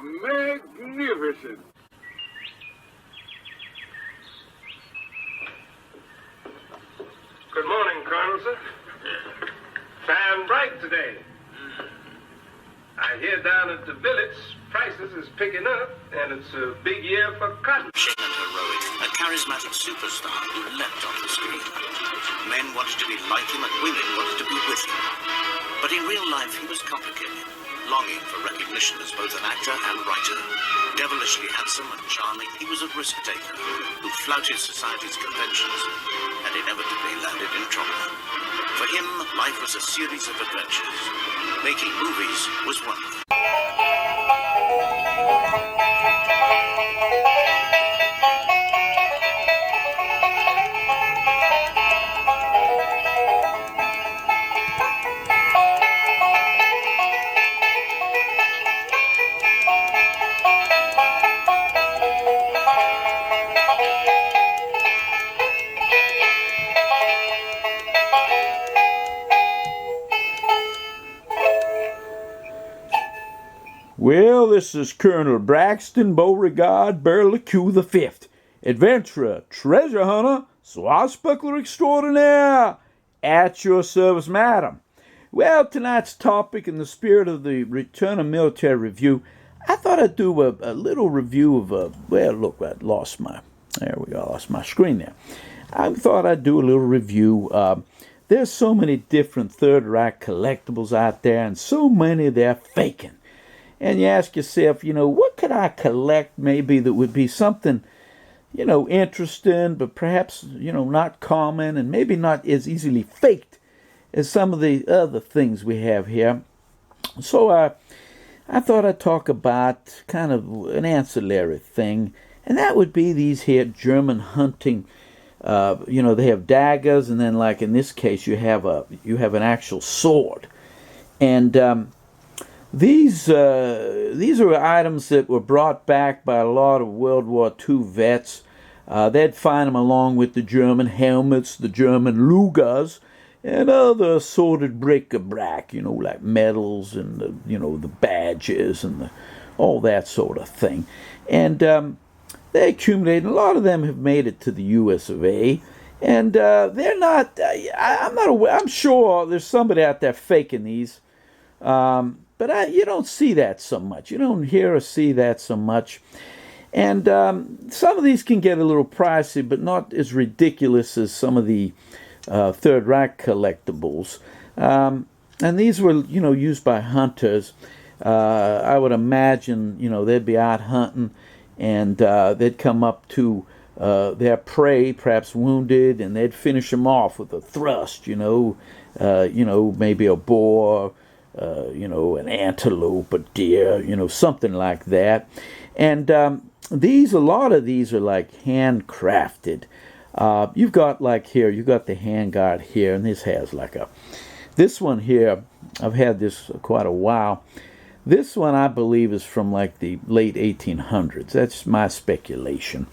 magnificent. Good morning, Colonel, sir. Fine bright today. I hear down at the village, prices is picking up, and it's a big year for cotton. And heroic, a charismatic superstar who leapt on the screen. Men wanted to be like him and women wanted to be with him. But in real life, he was complicated, longing for recognition as both an actor and writer. Devilishly handsome and charming, he was a risk-taker who flouted society's conventions and inevitably landed in trouble. For him, life was a series of adventures. Making movies was one of them. Well, this is Colonel Braxton Beauregard Burlique'S, adventurer, treasure hunter, swashbuckler extraordinaire, at your service, madam. Well, tonight's topic, in the spirit of the Return of Military Review, I thought I'd do a little review of well, look, I lost my screen there. I thought I'd do a little review. There's so many different Third Reich collectibles out there, and so many they're faking. And you ask yourself, what could I collect maybe that would be something, interesting, but perhaps, not common and maybe not as easily faked as some of the other things we have here. So I thought I'd talk about kind of an ancillary thing, and that would be these here German hunting. They have daggers, and then like in this case, you have an actual sword, and These are items that were brought back by a lot of World War II vets. They'd find them along with the German helmets, the German Lugers, and other assorted bric-a-brac, like medals and the badges and all that sort of thing. And they accumulate. A lot of them have made it to the U.S. of A. And they're not. I'm not aware. I'm sure there's somebody out there faking these. But you don't see that so much. You don't hear or see that so much. And some of these can get a little pricey, but not as ridiculous as some of the Third Reich collectibles. And these were, used by hunters. I would imagine, they'd be out hunting, and they'd come up to their prey, perhaps wounded, and they'd finish them off with a thrust, maybe a boar, an antelope, a deer, something like that. And a lot of these are like handcrafted. You've got you've got the handguard here, and this has this one here, I've had this quite a while. This one I believe is from like the late 1800s. That's my speculation.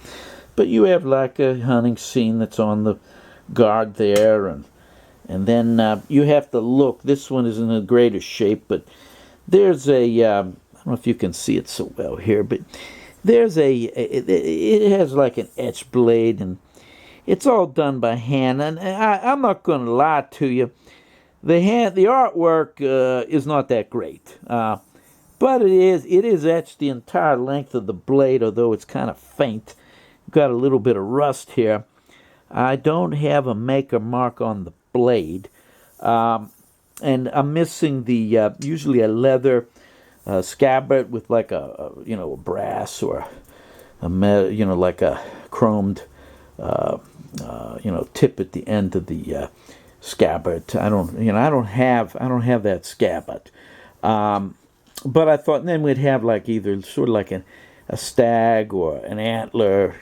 But you have like a hunting scene that's on the guard there, and then you have to look. This one is in the greatest shape, but there's I don't know if you can see it so well here, but there's it has like an etch blade, and it's all done by hand. And I'm not going to lie to you, the artwork is not that great, but it is etched the entire length of the blade, although it's kind of faint. Got a little bit of rust here. I don't have a maker mark on the blade, and I'm missing the usually a leather scabbard with like a brass or a like a chromed tip at the end of the scabbard. I don't have that scabbard, but I thought then we'd have like either sort of like a stag or an antler,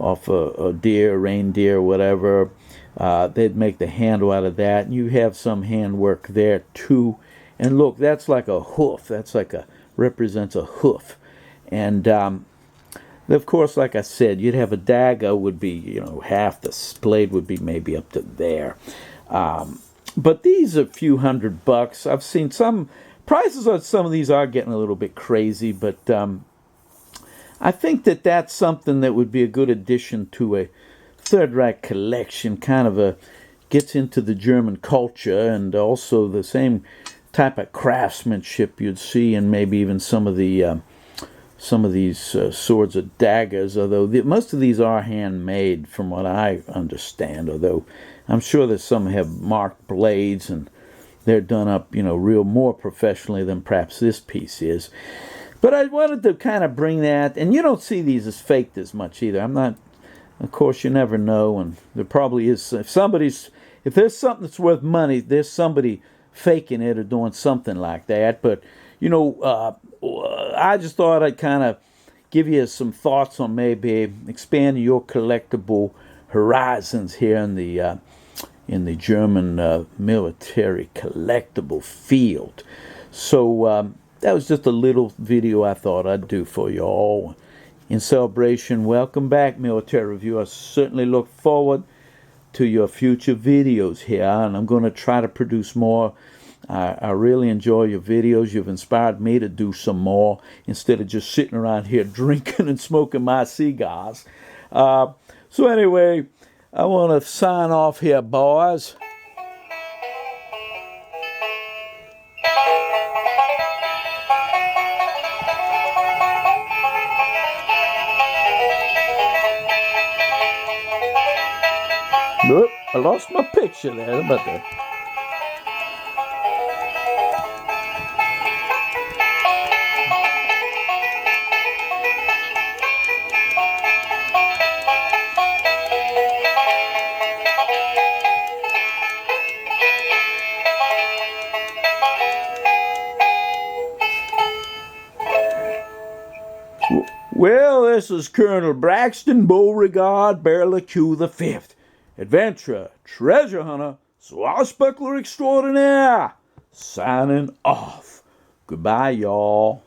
off a deer, reindeer, whatever. They'd make the handle out of that, and you have some handwork there too. And look, that's like a hoof. That's represents a hoof. And of course, like I said, you'd have a dagger would be, half the blade would be maybe up to there. But these are a few $100. I've seen some prices on some of these are getting a little bit crazy, but I think that that's something that would be a good addition to a Third Reich collection. Kind of gets into the German culture, and also the same type of craftsmanship you'd see in maybe even some of these swords of daggers. Although most of these are handmade, from what I understand. Although I'm sure that some have marked blades and they're done up, real more professionally than perhaps this piece is. But I wanted to kind of bring that, and you don't see these as faked as much either. I'm not, of course, you never know, and there probably is. If there's something that's worth money, there's somebody faking it or doing something like that. But I just thought I'd kind of give you some thoughts on maybe expanding your collectible horizons here in the German military collectible field. So that was just a little video I thought I'd do for you all in celebration. Welcome back, Military Review. I certainly look forward to your future videos here, and I'm going to try to produce more. I really enjoy your videos. You've inspired me to do some more instead of just sitting around here drinking and smoking my cigars. So anyway, I want to sign off here, boys. Look, I lost my picture there. How about that? Well, this is Colonel Braxton Beauregard Burlique the Fifth, adventurer, treasure hunter, swashbuckler extraordinaire, signing off. Goodbye, y'all.